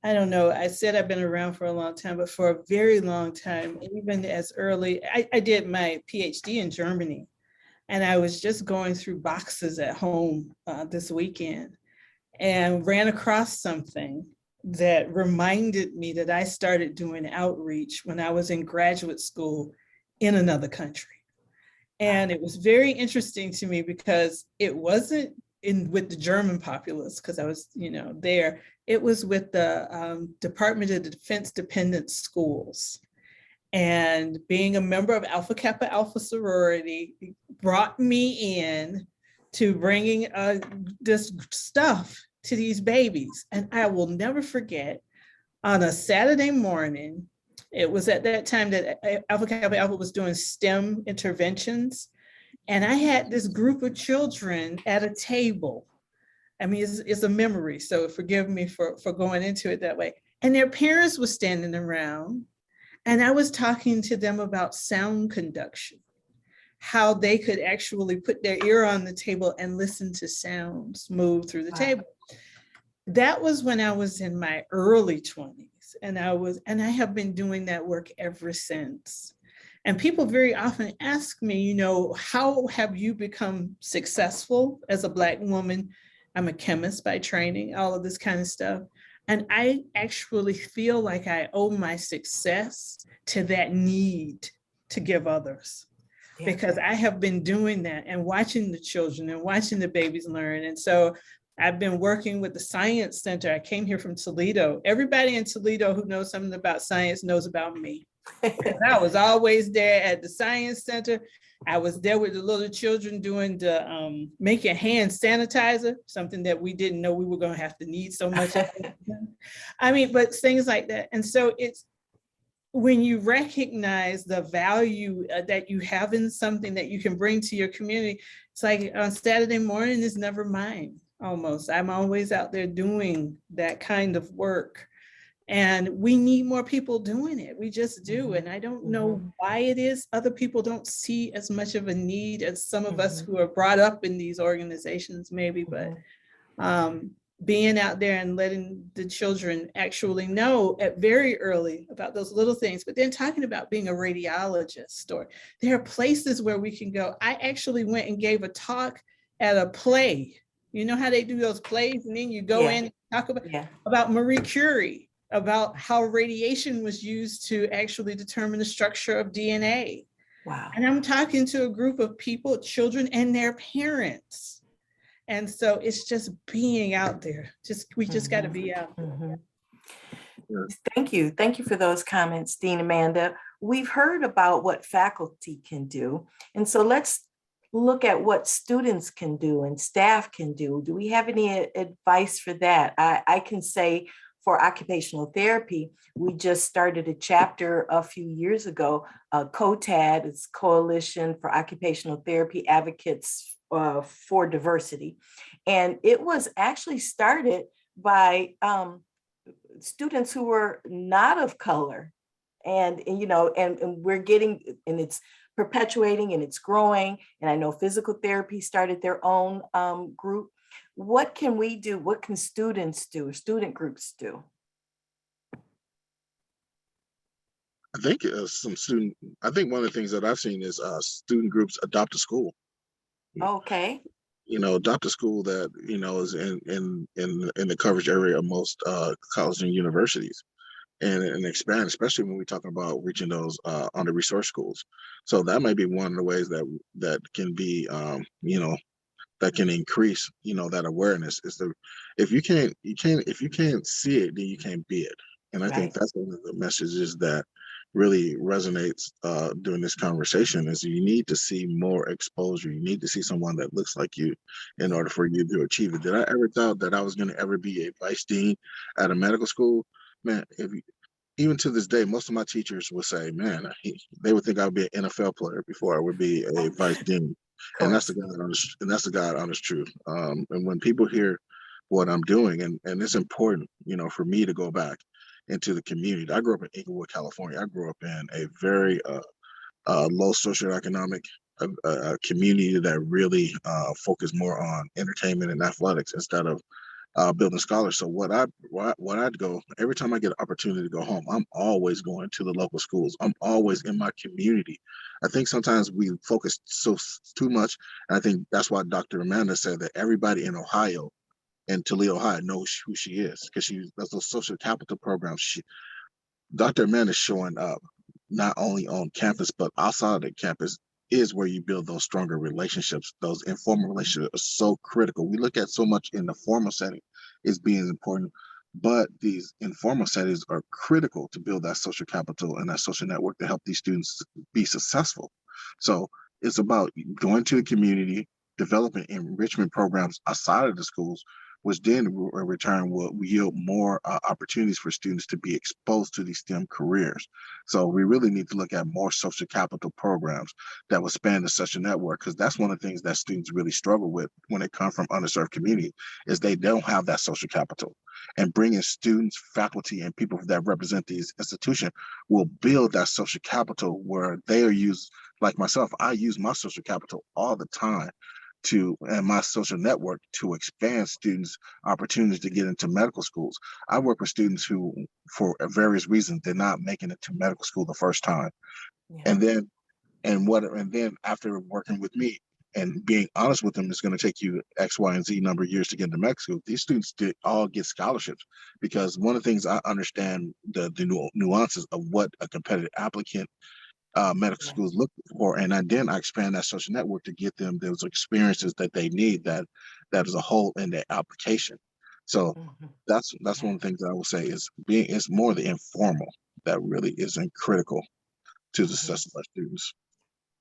Speaker 5: I don't know, I said I've been around for a long time, but for a very long time, even as early, I did my PhD in Germany, and I was just going through boxes at home this weekend and ran across something that reminded me that I started doing outreach when I was in graduate school in another country. And it was very interesting to me because it wasn't with the German populace, because I was, you know, there. It was with the Department of Defense dependent schools. And being a member of Alpha Kappa Alpha sorority brought me in to bringing this stuff to these babies. And I will never forget, on a Saturday morning, it was at that time that Alpha Kappa Alpha was doing STEM interventions. And I had this group of children at a table. I mean, it's a memory, so forgive me for going into it that way. And their parents were standing around, and I was talking to them about sound conduction, how they could actually put their ear on the table and listen to sounds move through the table. That was when I was in my early 20s, and I have been doing that work ever since. And people very often ask me, you know, how have you become successful as a Black woman? I'm a chemist by training, all of this kind of stuff. And I actually feel like I owe my success to that need to give others. Yeah. Because I have been doing that and watching the children and watching the babies learn. And so I've been working with the Science Center. I came here from Toledo. Everybody in Toledo who knows something about science knows about me. I was always there at the Science Center. I was there with the little children doing the making hand sanitizer, something that we didn't know we were going to have to need so much. I mean, but things like that. And so it's when you recognize the value that you have in something that you can bring to your community, it's like on Saturday morning is never mine, almost. I'm always out there doing that kind of work. And we need more people doing it. We just do. And I don't know why it is. Other people don't see as much of a need as some of us who are brought up in these organizations, maybe, but being out there and letting the children actually know at very early about those little things, but then talking about being a radiologist, or there are places where we can go. I actually went and gave a talk at a play. You know how they do those plays, and then you go in and talk about Marie Curie. about how radiation was used to actually determine the structure of DNA.
Speaker 2: Wow.
Speaker 5: And I'm talking to a group of people, children and their parents. And so it's just being out there. We just got to be out there.
Speaker 2: Mhm.
Speaker 4: Yeah.
Speaker 2: Thank you. Thank you for those comments, Dean Amanda. We've heard about what faculty can do. And so let's look at what students can do and staff can do. Do we have any advice for that? I can say for occupational therapy, we just started a chapter a few years ago, COTAD, it's Coalition for Occupational Therapy Advocates for Diversity. And it was actually started by students who were not of color. And we're getting, and it's perpetuating and it's growing. And I know physical therapy started their own group. What can we do? What can students do, student groups do?
Speaker 4: I think I think one of the things that I've seen is student groups adopt a school.
Speaker 2: Okay.
Speaker 4: Adopt a school that is in the coverage area of most colleges and universities, and expand, especially when we're talking about reaching those under resource schools. So that might be one of the ways that can be that can increase that awareness. Is if you can't see it, then you can't be it. And I think
Speaker 2: Right.
Speaker 4: that's one of the messages that really resonates during this conversation is you need to see more exposure. You need to see someone that looks like you in order for you to achieve it. Did I ever thought that I was going to ever be a vice dean at a medical school? Man, even to this day, most of my teachers would say, man, they would think I would be an NFL player before I would be a vice dean.
Speaker 2: Of
Speaker 4: And that's
Speaker 2: course.
Speaker 4: the God honest truth. And when people hear what I'm doing, and it's important, for me to go back into the community. I grew up in Inglewood, California. I grew up in a very low socioeconomic community that really focused more on entertainment and athletics instead of building scholars. So I'd go every time I get an opportunity to go home, I'm always going to the local schools. I'm always in my community. I think sometimes we focus too much. And I think that's why Dr. Amanda said that everybody in Ohio and Toledo, Ohio knows who she is because she does those social capital programs. Dr. Amanda is showing up not only on campus, but outside of the campus is where you build those stronger relationships. Those informal relationships are so critical. We look at so much in the formal setting as being important, but these informal settings are critical to build that social capital and that social network to help these students be successful. So it's about going to the community, developing enrichment programs outside of the schools, which then in return will yield more opportunities for students to be exposed to these STEM careers. So we really need to look at more social capital programs that will span the social network, because that's one of the things that students really struggle with when they come from underserved community is they don't have that social capital. And bringing students, faculty, and people that represent these institutions will build that social capital where they are used, like myself, I use my social capital all the time and my social network to expand students' opportunities to get into medical schools. I work with students who, for various reasons, did not make it into medical school the first time.
Speaker 2: Yeah.
Speaker 4: And then after working with me and being honest with them, it's going to take you X, Y, and Z number of years to get into medical school. These students did all get scholarships because one of the things I understand the nuances of what a competitive applicant medical
Speaker 2: Yeah.
Speaker 4: schools look for, and then I expand that social network to get them those experiences that they need that is a whole in their application. So
Speaker 2: Mhm.
Speaker 4: that's one of the things that I will say is it's more the informal that really isn't critical to the success of our students.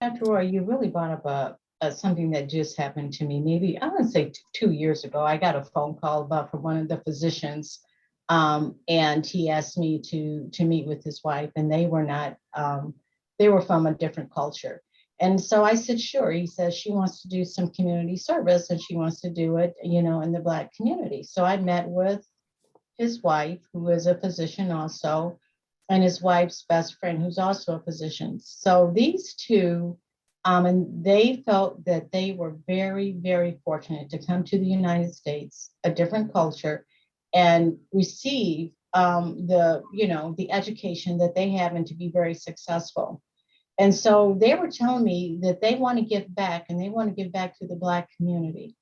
Speaker 3: Dr. Roy, you really brought up something that just happened to me. Maybe I want to say 2 years ago. I got a phone call from one of the physicians, and he asked me to meet with his wife, and they were not. They were from a different culture, and so I said, sure. He says she wants to do some community service, and she wants to do it, in the Black community. So I met with his wife, who is a physician also, and his wife's best friend, who's also a physician. So these two, and they felt that they were very, very fortunate to come to the United States, a different culture, and receive the education that they have and to be very successful. And so they were telling me that they want to give back, and they want to give back to the Black community.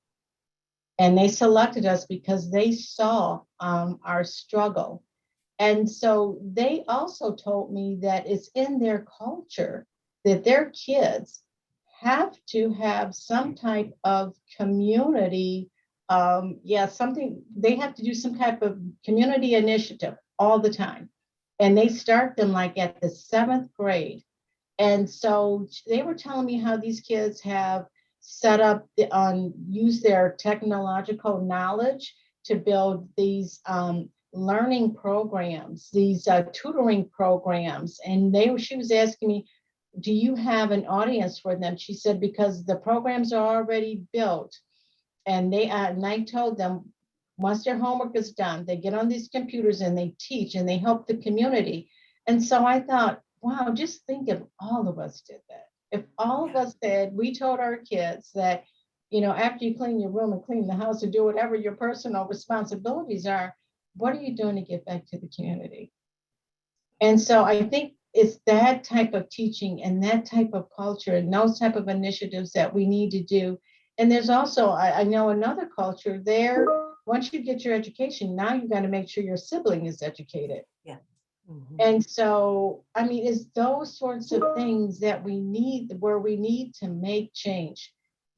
Speaker 3: And they selected us because they saw our struggle. And so they also told me that it's in their culture that their kids have to have some type of community, something, they have to do some type of community initiative all the time. And they start them like at the 7th grade. And so they were telling me how these kids have set up use their technological knowledge to build these learning programs, these tutoring programs. And she was asking me, do you have an audience for them? She said, because the programs are already built. And I told them, once their homework is done, they get on these computers and they teach and they help the community. And so I thought, wow, just think if all of us did that. If all of us said, we told our kids that, after you clean your room and clean the house and do whatever your personal responsibilities are, what are you doing to give back to the community? And so I think it's that type of teaching and that type of culture and those type of initiatives that we need to do. And there's also, I know another culture there, once you get your education, now you got to make sure your sibling is educated.
Speaker 2: Yeah. Mm-hmm.
Speaker 3: And so, it's those sorts of things that we need, where we need to make change.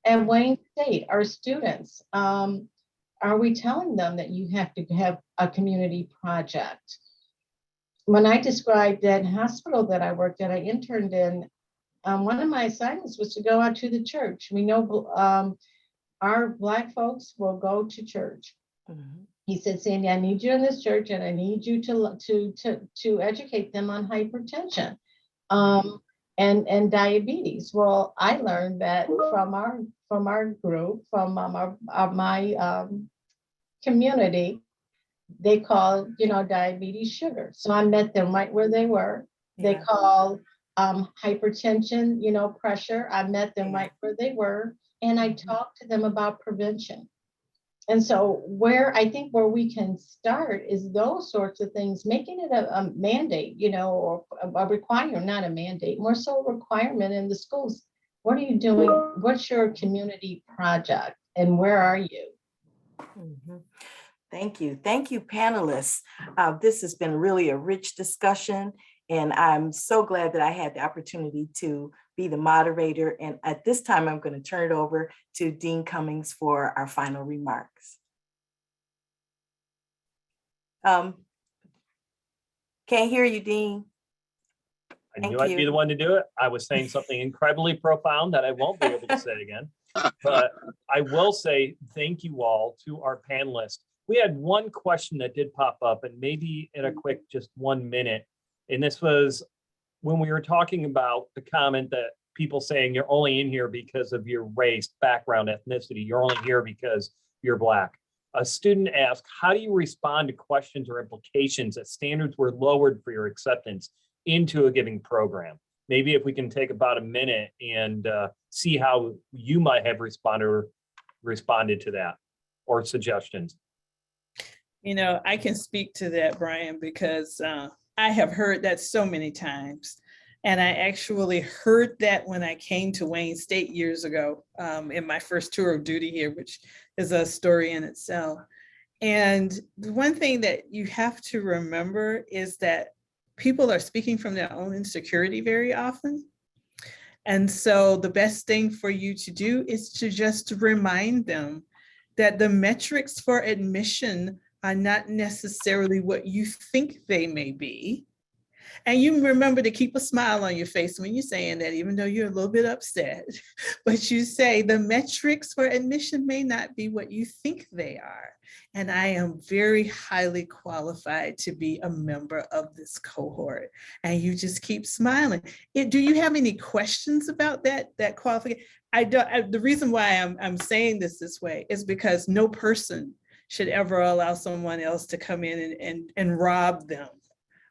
Speaker 3: At Wayne State, our students, are we telling them that you have to have a community project? When I described that hospital that I worked at, I interned in, one of my assignments was to go out to the church. We know our Black folks will go to church. Mm-hmm. He said, Sandy, I need you in this church and I need you to educate them on hypertension and diabetes. Well, I learned that from our group, from my community, they call, diabetes sugar. So I met them right where they were. Yeah. They call hypertension, pressure. I met them right where they were. And I talked to them about prevention. And so where we can start is those sorts of things, making it a mandate, or a requirement, not a mandate, more so a requirement in the schools. What are you doing? What's your community project? And where are you?
Speaker 2: Mm-hmm. Thank you. Thank you, panelists. This has been really a rich discussion, and I'm so glad that I had the opportunity to be the moderator. And at this time, I'm going to turn it over to Dean Cummings for our final remarks. Can't hear you, Dean.
Speaker 1: I knew I'd be the one to do it. I was saying something incredibly profound that I won't be able to say again. But I will say thank you all to our panelists. We had one question that did pop up, and maybe in a quick, just 1 minute. And this was when we were talking about the comment that people saying you're only in here because of your race, background, ethnicity. You're only here because you're Black. A student asked, how do you respond to questions or implications that standards were lowered for your acceptance into a given program? Maybe if we can take about a minute and see how you might have responded to that, or suggestions.
Speaker 5: I can speak to that, Brian, because I have heard that so many times. And I actually heard that when I came to Wayne State years ago in my first tour of duty here, which is a story in itself. And the one thing that you have to remember is that people are speaking from their own insecurity very often. And so the best thing for you to do is to just remind them that the metrics for admission are not necessarily what you think they may be. And you remember to keep a smile on your face when you're saying that, even though you're a little bit upset, but you say the metrics for admission may not be what you think they are. And I am very highly qualified to be a member of this cohort. And you just keep smiling. Do you have any questions about that qualification? The reason why I'm saying this way is because no person should ever allow someone else to come in and rob them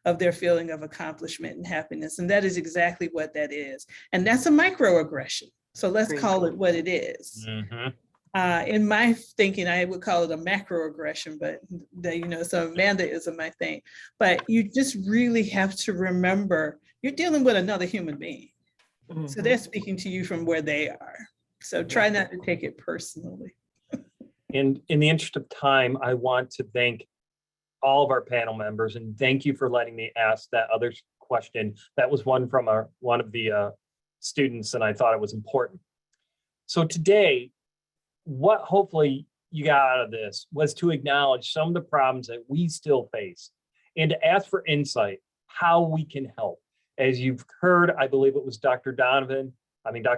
Speaker 5: of their feeling of accomplishment and happiness. And that is exactly what that is. And that's a microaggression. So let's call it what it is. Mm-hmm. In my thinking, I would call it a macroaggression, but so Amandaism, my thing. But you just really have to remember you're dealing with another human being. Mm-hmm. So they're speaking to you from where they are. So try not to take it personally.
Speaker 1: And in the interest of time, I want to thank all of our panel members, and thank you for letting me ask that other question. That was one from one of the students, and I thought it was important. So today, what hopefully you got out of this was to acknowledge some of the problems that we still face and to ask for insight, how we can help. As you've heard, I believe it was Dr.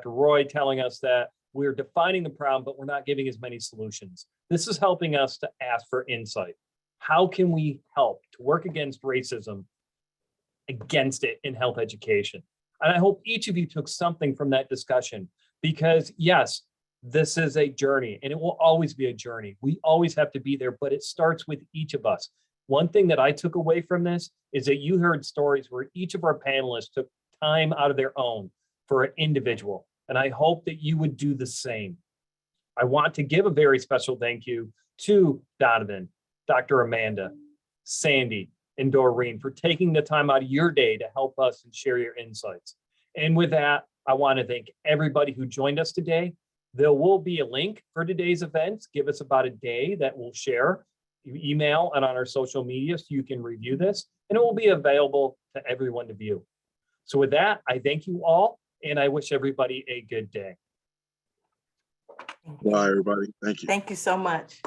Speaker 1: Roy telling us that we're defining the problem, but we're not giving as many solutions. This is helping us to ask for insight. How can we help to work against racism, against it in health education? And I hope each of you took something from that discussion, because yes, this is a journey and it will always be a journey. We always have to be there, but it starts with each of us. One thing that I took away from this is that you heard stories where each of our panelists took time out of their own for an individual. And I hope that you would do the same. I want to give a very special thank you to Donovan, Dr. Amanda, Sandy, and Doreen for taking the time out of your day to help us and share your insights. And with that, I want to thank everybody who joined us today. There will be a link for today's events. Give us about a day that we'll share. You email and on our social media so you can review this, and it will be available to everyone to view. So with that, I thank you all, and I wish everybody a good day.
Speaker 4: Bye, everybody. Thank you.
Speaker 2: Thank you so much.